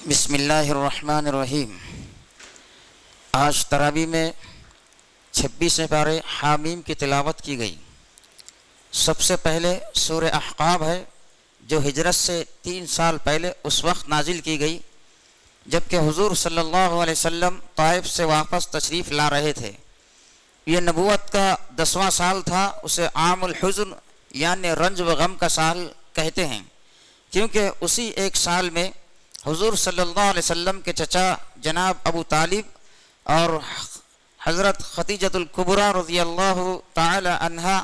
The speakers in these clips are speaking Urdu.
بسم اللہ الرحمن الرحیم۔ آج تراویح میں 26 پارے حامیم کی تلاوت کی گئی۔ سب سے پہلے سورہ احقاف ہے جو ہجرت سے 3 سال پہلے اس وقت نازل کی گئی جبکہ حضور صلی اللہ علیہ وسلم طائف سے واپس تشریف لا رہے تھے۔ یہ نبوت کا 10واں سال تھا، اسے عام الحزن یعنی رنج و غم کا سال کہتے ہیں، کیونکہ اسی ایک سال میں حضور صلی اللہ علیہ وسلم کے چچا جناب ابو طالب اور حضرت خدیجۃ الکبریٰ رضی اللہ تعالی عنہا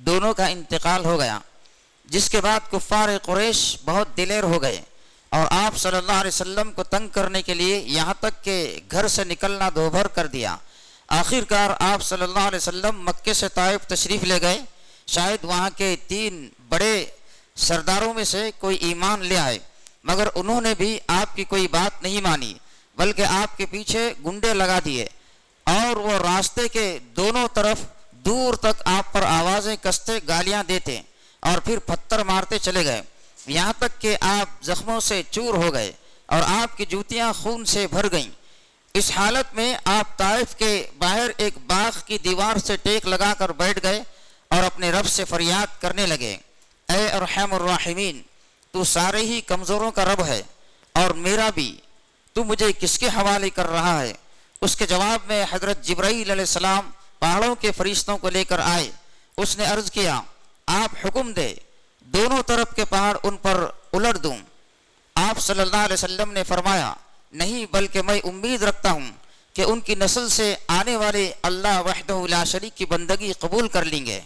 دونوں کا انتقال ہو گیا، جس کے بعد کفار قریش بہت دلیر ہو گئے اور آپ صلی اللہ علیہ وسلم کو تنگ کرنے کے لیے یہاں تک کہ گھر سے نکلنا دوبھر کر دیا۔ آخر کار آپ صلی اللہ علیہ وسلم مکے سے طائف تشریف لے گئے۔ شاید وہاں کے 3 بڑے سرداروں میں سے کوئی ایمان لے آئے، مگر انہوں نے بھی آپ کی کوئی بات نہیں مانی، بلکہ آپ کے پیچھے گنڈے لگا دیے اور وہ راستے کے دونوں طرف دور تک آپ پر آوازیں کستے گالیاں دیتے اور پھر پتھر مارتے چلے گئے، یہاں تک کہ آپ زخموں سے چور ہو گئے اور آپ کی جوتیاں خون سے بھر گئیں۔ اس حالت میں آپ طائف کے باہر ایک باغ کی دیوار سے ٹیک لگا کر بیٹھ گئے اور اپنے رب سے فریاد کرنے لگے، اے ارحم الراحمین، تو سارے ہی کمزوروں کا رب ہے اور میرا بھی، تو مجھے کس کے حوالے کر رہا ہے؟ اس کے جواب میں حضرت جبرائیل علیہ السلام پہاڑوں کے فرشتوں کو لے کر آئے۔ اس نے عرض کیا، آپ حکم دے دونوں طرف کے پہاڑ ان پر الٹ دوں۔ آپ صلی اللہ علیہ وسلم نے فرمایا، نہیں، بلکہ میں امید رکھتا ہوں کہ ان کی نسل سے آنے والے اللہ وحدہ لا شریک کی بندگی قبول کر لیں گے۔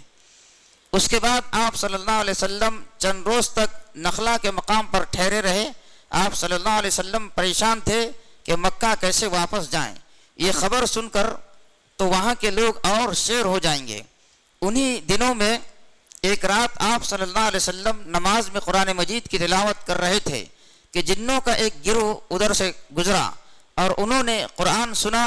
اس کے بعد آپ صلی اللہ علیہ وسلم چند روز تک نخلا کے مقام پر ٹھہرے رہے۔ آپ صلی اللہ علیہ وسلم پریشان تھے کہ مکہ کیسے واپس جائیں، یہ خبر سن کر تو وہاں کے لوگ اور شیر ہو جائیں گے۔ انہی دنوں میں ایک رات آپ صلی اللہ علیہ وسلم نماز میں قرآن مجید کی تلاوت کر رہے تھے کہ جنوں کا ایک گروہ ادھر سے گزرا اور انہوں نے قرآن سنا،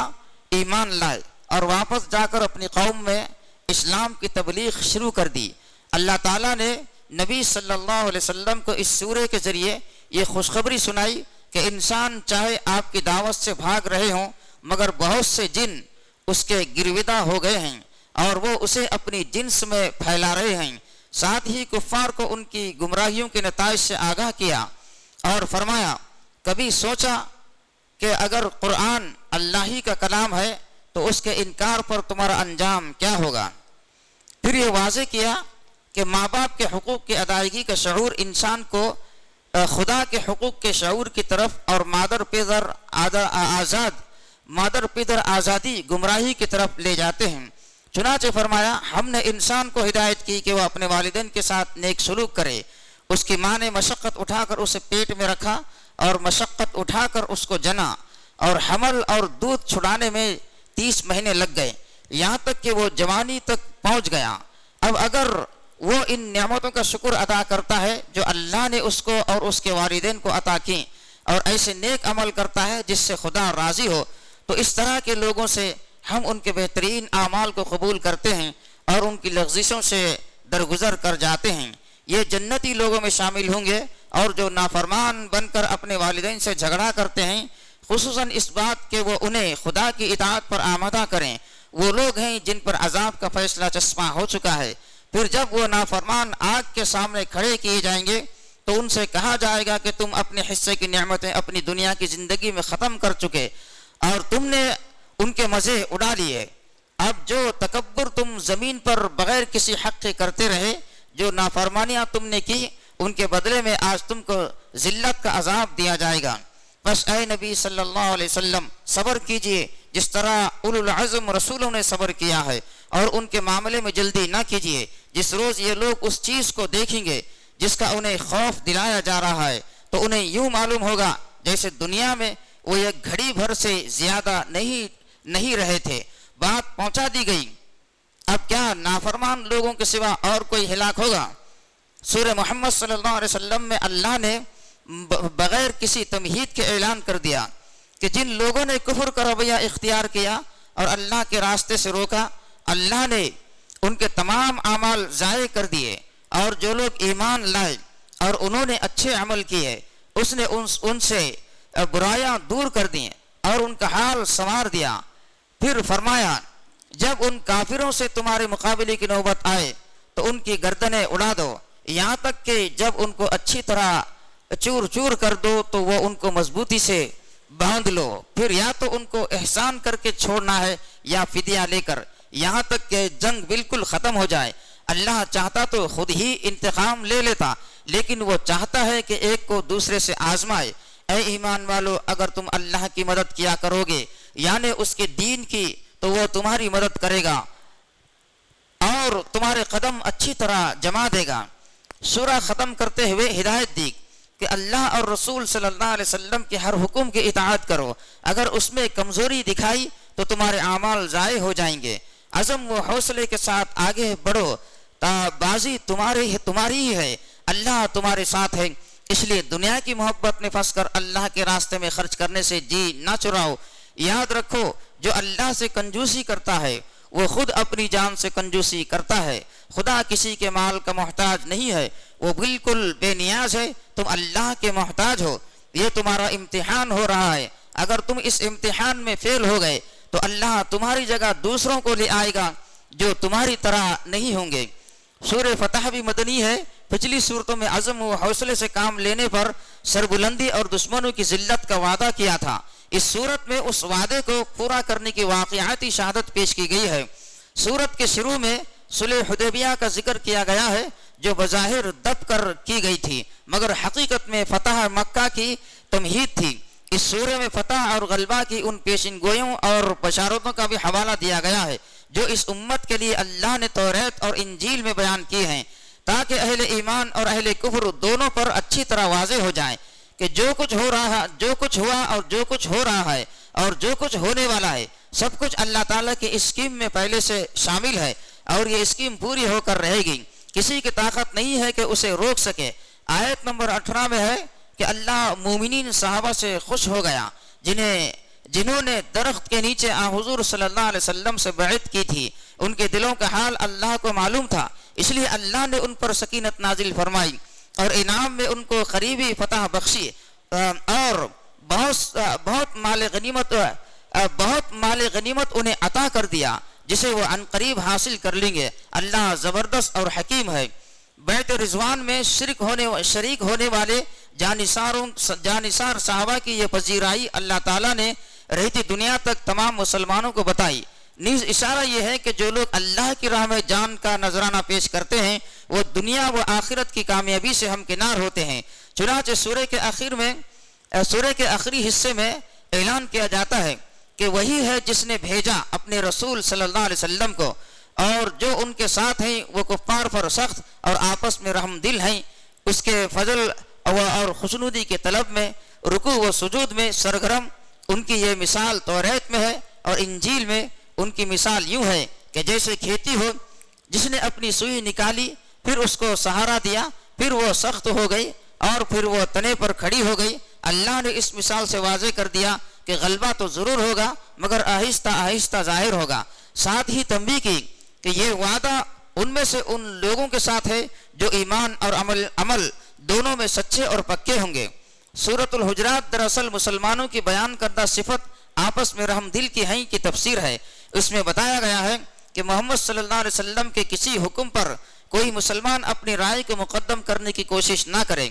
ایمان لائے اور واپس جا کر اپنی قوم میں اسلام کی تبلیغ شروع کر دی۔ اللہ تعالیٰ نے نبی صلی اللہ علیہ وسلم کو اس سورے کے ذریعے یہ خوشخبری سنائی کہ انسان چاہے آپ کی دعوت سے بھاگ رہے ہوں، مگر بہت سے جن اس کے گرویدہ ہو گئے ہیں اور وہ اسے اپنی جنس میں پھیلا رہے ہیں۔ ساتھ ہی کفار کو ان کی گمراہیوں کے نتائج سے آگاہ کیا اور فرمایا، کبھی سوچا کہ اگر قرآن اللہ ہی کا کلام ہے تو اس کے انکار پر تمہارا انجام کیا ہوگا؟ پھر یہ واضح کیا کہ ماں باپ کے حقوق کی ادائیگی کا شعور انسان کو خدا کے حقوق کے شعور کی طرف اور مادر پدر آزادی گمراہی کی طرف لے جاتے ہیں۔ چنانچہ فرمایا، ہم نے انسان کو ہدایت کی کہ وہ اپنے والدین کے ساتھ نیک سلوک کرے۔ اس کی ماں نے مشقت اٹھا کر اسے پیٹ میں رکھا اور مشقت اٹھا کر اس کو جنا اور حمل اور دودھ چھڑانے میں 30 مہینے لگ گئے، یہاں تک کہ وہ جوانی تک پہنچ گیا۔ اب اگر وہ ان نعمتوں کا شکر ادا کرتا ہے جو اللہ نے اس کو اور اس کے والدین کو عطا کی اور ایسے نیک عمل کرتا ہے جس سے خدا راضی ہو، تو اس طرح کے لوگوں سے ہم ان کے بہترین اعمال کو قبول کرتے ہیں اور ان کی لغزشوں سے درگزر کر جاتے ہیں۔ یہ جنتی لوگوں میں شامل ہوں گے، اور جو نافرمان بن کر اپنے والدین سے جھگڑا کرتے ہیں، خصوصاً اس بات کہ وہ انہیں خدا کی اطاعت پر آمادہ کریں، وہ لوگ ہیں جن پر عذاب کا فیصلہ چشمہ ہو چکا ہے۔ پھر جب وہ نافرمان آگ کے سامنے کھڑے کیے جائیں گے تو ان سے کہا جائے گا کہ تم اپنے حصے کی نعمتیں اپنی دنیا کی زندگی میں ختم کر چکے اور تم نے ان کے مزے اڑا لیے۔ اب جو تکبر تم زمین پر بغیر کسی حق کے کرتے رہے، جو نافرمانیاں تم نے کی، ان کے بدلے میں آج تم کو ذلت کا عذاب دیا جائے گا۔ بس اے نبی صلی اللہ علیہ وسلم، صبر کیجئے جس طرح اولو العزم رسولوں نے صبر کیا ہے، اور ان کے معاملے میں جلدی نہ کیجئے۔ جس روز یہ لوگ اس چیز کو دیکھیں گے جس کا انہیں خوف دلایا جا رہا ہے تو انہیں یوں معلوم ہوگا جیسے دنیا میں وہ ایک گھڑی بھر سے زیادہ نہیں رہے تھے۔ بات پہنچا دی گئی، اب کیا نافرمان لوگوں کے سوا اور کوئی ہلاک ہوگا؟ سورہ محمد صلی اللہ علیہ وسلم میں اللہ نے بغیر کسی تمہید کے اعلان کر دیا کہ جن لوگوں نے کفر کا رویہ اختیار کیا اور اللہ کے راستے سے روکا، اللہ نے ان کے تمام اعمال ضائع کر دیے، اور جو لوگ ایمان لائے اور انہوں نے اچھے عمل کیے، اس نے ان سے برائیاں دور کر دیں اور ان کا حال سنوار دیا۔ پھر فرمایا جب ان کافروں سے تمہارے مقابلے کی نوبت آئے تو ان کی گردنیں اڑا دو، یہاں تک کہ جب ان کو اچھی طرح چور چور کر دو تو وہ ان کو مضبوطی سے باندھ لو، پھر یا تو ان کو احسان کر کے چھوڑنا ہے یا فدیہ لے کر، یہاں تک کہ جنگ بالکل ختم ہو جائے۔ اللہ چاہتا تو خود ہی انتقام لے لیتا، لیکن وہ چاہتا ہے کہ ایک کو دوسرے سے آزمائے۔ اے ایمان والو، اگر تم اللہ کی مدد کیا کرو گے یعنی اس کے دین کی، تو وہ تمہاری مدد کرے گا اور تمہارے قدم اچھی طرح جما دے گا۔ سورہ ختم کرتے ہوئے ہدایت دی کہ اللہ اور رسول صلی اللہ علیہ وسلم کے ہر حکم کی اطاعت کرو، اگر اس میں کمزوری دکھائی تو تمہارے اعمال ضائع ہو جائیں گے۔ عزم و حوصلے کے ساتھ آگے بڑھو، بازی تمہاری ہی ہے، اللہ تمہارے ساتھ ہے، اس لیے دنیا کی محبت میں پھنس کر اللہ کے راستے میں خرچ کرنے سے جی نہ چراؤ۔ یاد رکھو جو اللہ سے کنجوسی کرتا ہے وہ خود اپنی جان سے کنجوسی کرتا ہے۔ خدا کسی کے مال کا محتاج نہیں ہے، وہ بالکل بے نیاز ہے، تم اللہ کے محتاج ہو۔ یہ تمہارا امتحان ہو رہا ہے، اگر تم اس امتحان میں فیل ہو گئے تو اللہ تمہاری جگہ دوسروں کو لے آئے گا جو تمہاری طرح نہیں ہوں گے۔ سورہ فتح بھی مدنی ہے۔ پچھلی صورتوں میں عزم و حوصلے سے کام لینے پر سربلندی اور دشمنوں کی ذلت کا وعدہ کیا تھا، اس صورت میں اس وعدے کو پورا کرنے کی واقعاتی شہادت پیش کی گئی ہے۔ صورت کے شروع میں صلح حدیبیہ کا ذکر کیا گیا ہے جو بظاہر دب کر کی گئی تھی مگر حقیقت میں فتح مکہ کی تمہید تھی۔ اس سورہ میں فتح اور غلبہ کی ان پیشن گوئیوں اور بشارتوں کا بھی حوالہ دیا گیا ہے جو اس امت کے لیے اللہ نے توریت اور انجیل میں بیان کی ہیں، تاکہ اہل ایمان اور اہل کفر دونوں پر اچھی طرح واضح ہو جائے کہ جو کچھ ہوا اور جو کچھ ہو رہا ہے اور جو کچھ ہونے والا ہے سب کچھ اللہ تعالیٰ کی اسکیم میں پہلے سے شامل ہے اور یہ اسکیم پوری ہو کر رہے گی، کسی کی طاقت نہیں ہے کہ اسے روک سکے۔ آیت نمبر 18 میں ہے کہ اللہ مومنین صحابہ سے خوش ہو گیا جنہوں نے درخت کے نیچے حضور صلی اللہ علیہ وسلم سے بیعت کی تھی، ان کے دلوں کا حال اللہ کو معلوم تھا، اس لیے اللہ نے ان پر سکینت نازل فرمائی اور انعام میں ان کو قریبی فتح بخشی اور بہت مال غنیمت انہیں عطا کر دیا جسے وہ عنقریب حاصل کر لیں گے۔ اللہ زبردست اور حکیم ہے۔ بیعت رضوان میں شریک ہونے والے جانثار صحابہ کی یہ پذیرائی اللہ تعالیٰ نے رہتی دنیا تک تمام مسلمانوں کو بتائی، نیز اشارہ یہ ہے کہ جو لوگ اللہ کی راہ میں جان کا نذرانہ پیش کرتے ہیں وہ دنیا و آخرت کی کامیابی سے ہمکنار ہوتے ہیں۔ چنانچہ سورہ کے آخری حصے میں اعلان کیا جاتا ہے کہ وہی ہے جس نے بھیجا اپنے رسول صلی اللہ علیہ وسلم کو، اور جو ان کے ساتھ ہیں وہ کفار پر سخت اور آپس میں رحم دل ہیں، اس کے فضل اور خوشنودی کے طلب میں، رکوع و سجود میں سرگرم۔ ان کی یہ مثال توریت میں ہے اور انجیل میں ان کی مثال یوں ہے کہ جیسے کھیتی ہو جس نے اپنی سوئی نکالی، پھر اس کو سہارا دیا، پھر وہ سخت ہو گئی اور پھر وہ تنے پر کھڑی ہو گئی۔ اللہ نے اس مثال سے واضح کر دیا کہ غلبہ تو ضرور ہوگا مگر آہستہ آہستہ ظاہر ہوگا۔ ساتھ ہی تنبیہ کی کہ یہ وعدہ ان میں سے ان لوگوں کے ساتھ ہے جو ایمان اور عمل دونوں میں سچے اور پکے ہوں گے۔ سورۃ الحجرات دراصل مسلمانوں کی بیان کردہ صفت آپس میں رحم دل کی ہیں کی تفسیر ہے۔ اس میں بتایا گیا ہے کہ محمد صلی اللہ علیہ وسلم کے کسی حکم پر کوئی مسلمان اپنی رائے کو مقدم کرنے کی کوشش نہ کرے۔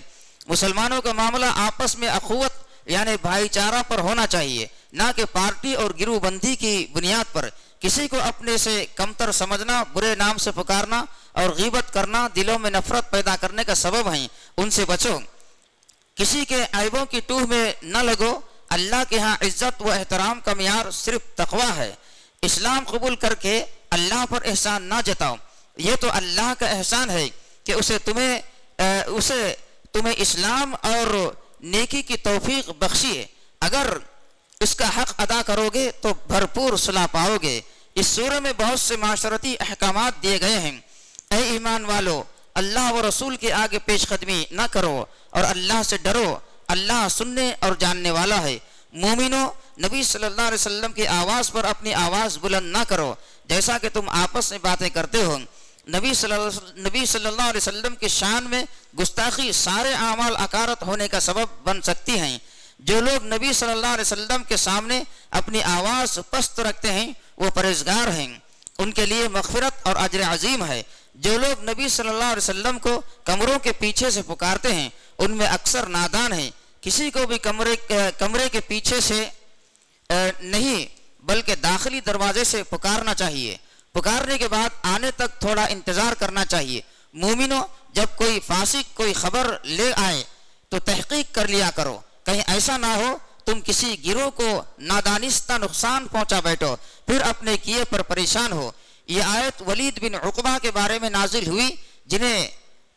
مسلمانوں کا معاملہ آپس میں اخوت یعنی بھائی چارہ پر ہونا چاہیے، نہ کہ پارٹی اور گروہ بندی کی بنیاد پر۔ کسی کو اپنے سے کمتر سمجھنا، برے نام سے پکارنا اور غیبت کرنا دلوں میں نفرت پیدا کرنے کا سبب ہیں، ان سے بچو۔ کسی کے عیبوں کی ٹوہ میں نہ لگو۔ اللہ کے ہاں عزت و احترام کا معیار صرف تقوی ہے۔ اسلام قبول کر کے اللہ پر احسان نہ جتاؤ، یہ تو اللہ کا احسان ہے کہ اسے تمہیں اسلام اور نیکی کی توفیق بخشی ہے۔ اگر اس کا حق ادا کرو گے تو بھرپور صلاح پاؤ گے۔ اس سورہ میں بہت سے معاشرتی احکامات دیے گئے ہیں۔ اے ایمان والو، اللہ و رسول کے آگے پیش قدمی نہ کرو اور اللہ سے ڈرو، اللہ سننے اور جاننے والا ہے۔ مومنو، نبی صلی اللہ علیہ وسلم کی آواز پر اپنی آواز بلند نہ کرو جیسا کہ تم آپس میں باتیں کرتے ہو۔ نبی صلی اللہ علیہ وسلم کی شان میں گستاخی سارے اعمال اکارت ہونے کا سبب بن سکتی ہیں۔ جو لوگ نبی صلی اللہ علیہ وسلم کے سامنے اپنی آواز پست رکھتے ہیں وہ پرہیزگار ہیں، ان کے لیے مغفرت اور اجر عظیم ہے۔ جو لوگ نبی صلی اللہ علیہ وسلم کو کمروں کے پیچھے سے پکارتے ہیں ان میں اکثر نادان ہیں۔ کسی کو بھی کمرے کے پیچھے سے نہیں بلکہ داخلی دروازے سے پکارنا چاہیے۔ پکارنے کے بعد آنے تک تھوڑا انتظار کرنا چاہیے۔ مومنوں، جب کوئی فاسق کوئی خبر لے آئے تو تحقیق کر لیا کرو، کہیں ایسا نہ ہو تم کسی گروہ کو نادانستہ نقصان پہنچا بیٹھو پھر اپنے کیے پر پریشان ہو۔ یہ آیت ولید بن عقبہ کے بارے میں نازل ہوئی جنہیں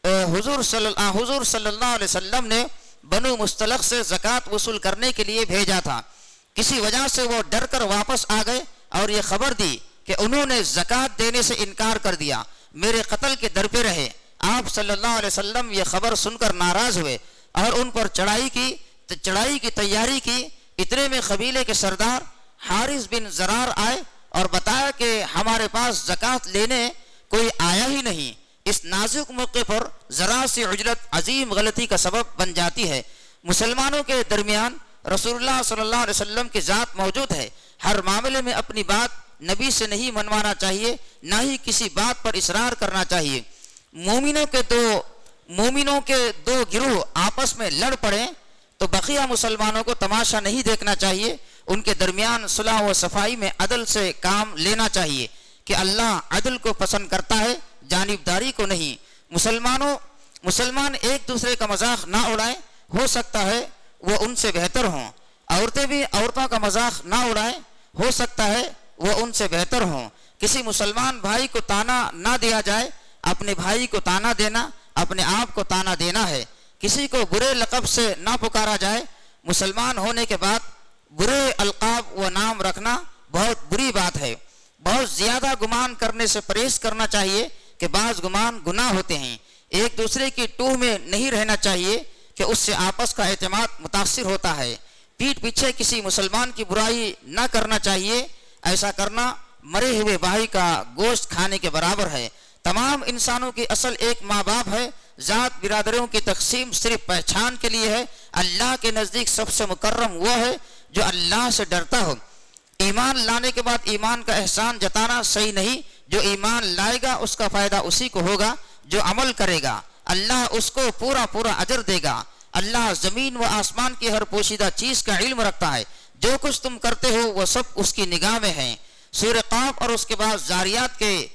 حضور صلی اللہ علیہ وسلم نے بنو مستلق سے زکوٰۃ وصول کرنے کے لیے بھیجا تھا۔ کسی وجہ سے وہ ڈر کر واپس آ گئے اور یہ خبر دی کہ انہوں نے زکوٰۃ دینے سے انکار کر دیا، میرے قتل کے در پہ رہے۔ آپ صلی اللہ علیہ وسلم یہ خبر سن کر ناراض ہوئے اور ان پر چڑھائی کی تیاری کی۔ اتنے میں قبیلے کے سردار حارث بن زرار آئے اور بتایا کہ ہمارے پاس زکوٰۃ لینے کوئی آیا ہی نہیں۔ اس نازک موقع پر ذرا سی عجلت عظیم غلطی کا سبب بن جاتی ہے۔ مسلمانوں کے درمیان رسول اللہ صلی اللہ علیہ وسلم کی ذات موجود ہے۔ ہر معاملے میں اپنی بات نبی سے نہیں منوانا چاہیے، نہ ہی کسی بات پر اصرار کرنا چاہیے۔ مومنوں کے دو گروہ آپس میں لڑ پڑیں تو بقیہ مسلمانوں کو تماشا نہیں دیکھنا چاہیے، ان کے درمیان صلح و صفائی میں عدل سے کام لینا چاہیے کہ اللہ عدل کو پسند کرتا ہے، جانبداری کو نہیں۔ مسلمان ایک دوسرے کا مذاق نہ اڑائیں، ہو سکتا ہے وہ ان سے بہتر ہوں۔ عورتیں بھی عورتوں کا مذاق نہ اڑائیں، ہو سکتا ہے وہ ان سے بہتر ہوں۔ کسی مسلمان بھائی کو تانا نہ دیا جائے، اپنے بھائی کو تانا دینا اپنے آپ کو تانا دینا ہے۔ کسی کو برے لقب سے نہ پکارا جائے، مسلمان ہونے کے بعد برے القاب و نام رکھنا بہت بری بات ہے۔ بہت زیادہ گمان کرنے سے پرہیز کرنا چاہیے کہ بعض گمان گناہ ہوتے ہیں۔ ایک دوسرے کی ٹوہ میں نہیں رہنا چاہیے کہ اس سے آپس کا اعتماد متاثر ہوتا ہے۔ پیٹھ پیچھے کسی مسلمان کی برائی نہ کرنا چاہیے، ایسا کرنا مرے ہوئے بھائی کا گوشت کھانے کے برابر ہے۔ تمام انسانوں کی اصل ایک ماں باپ ہے۔ ذات برادروں کی تقسیم صرف پہچان کے لیے ہے۔ اللہ کے نزدیک سب سے مکرم وہ ہے جو اللہ سے ڈرتا ہو۔ ایمان لانے کے بعد ایمان کا احسان جتانا صحیح نہیں۔ جو ایمان لائے گا اس کا فائدہ اسی کو ہوگا جو عمل کرے گا، اللہ اس کو پورا اجر دے گا۔ اللہ زمین و آسمان کی ہر پوشیدہ چیز کا علم رکھتا ہے، جو کچھ تم کرتے ہو وہ سب اس کی نگاہ میں ہے۔ سورہ قاف اور اس کے بعد زاریات کے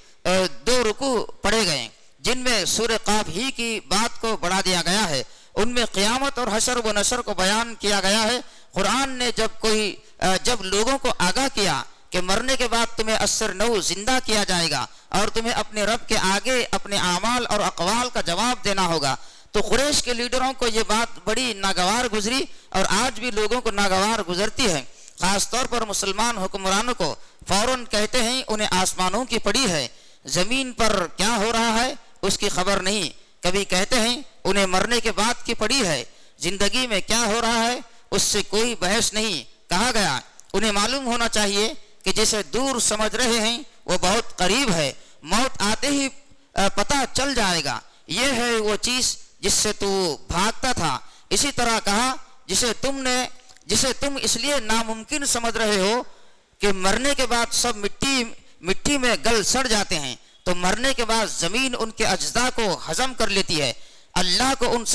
2 رکوع پڑھے گئے جن میں سورہ قاف ہی کی بات کو بڑھا دیا گیا ہے۔ ان میں قیامت اور حشر و نشر کو بیان کیا گیا ہے۔ قرآن نے جب لوگوں کو آگاہ کیا کہ مرنے کے بعد تمہیں اثر نو زندہ کیا جائے گا اور تمہیں اپنے رب کے آگے اپنے اعمال اور اقوال کا جواب دینا ہوگا، تو قریش کے لیڈروں کو یہ بات بڑی ناگوار گزری اور آج بھی لوگوں کو ناگوار گزرتی ہے۔ خاص طور پر مسلمان حکمرانوں کو فوراً کہتے ہیں انہیں آسمانوں کی پڑی ہے، زمین پر کیا ہو رہا ہے اس کی خبر نہیں۔ کبھی کہتے ہیں انہیں مرنے کے بعد کی پڑی ہے، زندگی میں کیا ہو رہا ہے اس سے کوئی بحث نہیں۔ کہا گیا انہیں معلوم ہونا چاہیے کہ جسے دور سمجھ رہے ہیں وہ بہت قریب ہے، موت آتے ہی پتہ چل جائے گا۔ یہ ہے وہ چیز جس سے تو بھاگتا تھا۔ اسی طرح کہا جسے تم اس لیے ناممکن سمجھ رہے ہو کہ مرنے کے بعد سب مٹی میں گل سڑ جاتے ہیں، تو مرنے کے بعد زمین ان کے اجزاء کو ہضم کر لیتی ہے۔ اللہ کو ان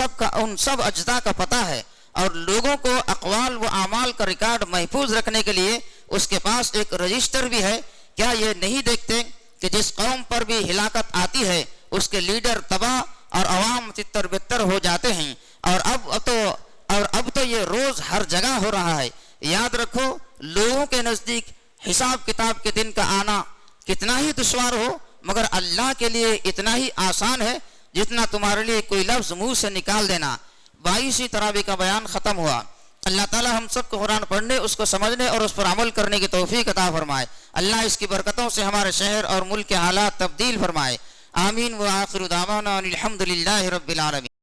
سب اجزاء کا پتہ ہے، اور لوگوں کو اقوال و اعمال کا ریکارڈ محفوظ رکھنے کے لیے اس کے پاس ایک رجسٹر بھی ہے۔ کیا یہ نہیں دیکھتے کہ جس قوم پر بھی ہلاکت آتی ہے اس کے لیڈر تباہ اور عوام تتر بتر ہو جاتے ہیں، اور اب تو یہ روز ہر جگہ ہو رہا ہے۔ یاد رکھو لوگوں کے نزدیک حساب کتاب کے دن کا آنا کتنا ہی دشوار ہو، مگر اللہ کے لیے اتنا ہی آسان ہے جتنا تمہارے لیے کوئی لفظ منہ سے نکال دینا۔ 22ویں تراویح کا بیان ختم ہوا۔ اللہ تعالی ہم سب کو قرآن پڑھنے، اس کو سمجھنے اور اس پر عمل کرنے کی توفیق عطا فرمائے۔ اللہ اس کی برکتوں سے ہمارے شہر اور ملک کے حالات تبدیل فرمائے۔ آمین۔ وآخر دعوانا الحمد للہ رب العالمین۔